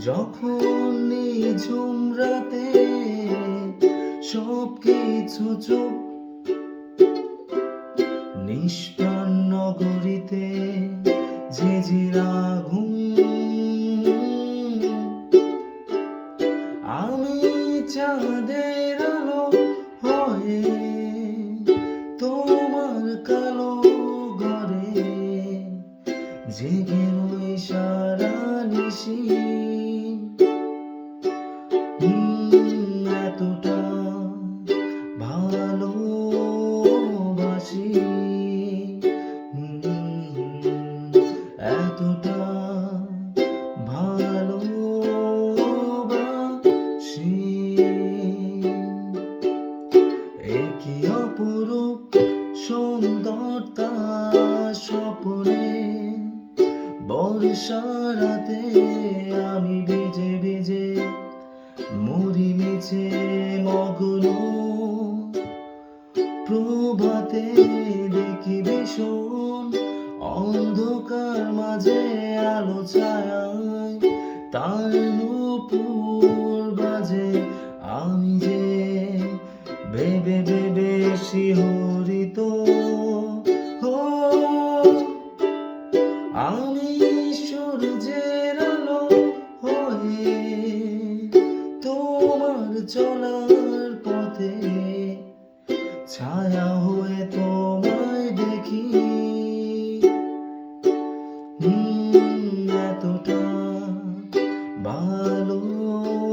যখন নিঝুম রাতে সব কিছু চুপ, নিষ্প্রাণ নগরীতে ঝিঝিরা ঘুম, আমি চাঁদের আলো হয়ে তোমার কালো ঘরে জেগে রই সারা নিশি। এতটা ভালোবাসি, এতটা ভালোবাসি। একই অপরূপ সুন্দরতা স্বপ্নে বর্ষা রাতে আমি ভিজে ভিজে মরি মিছে মগ্ন। প্রভাতে দেখি ভীষণ অন্ধকার মাঝে আলো ছায়ায় তার নূপুর বাজে। আমি যে ভেবে ভেবে শিহরিত, আমি সূর্যের আলো হয়ে তোমার চলার পথে ছায়া হয়ে তোমায় দেখি। এতটা ভালোবাসি।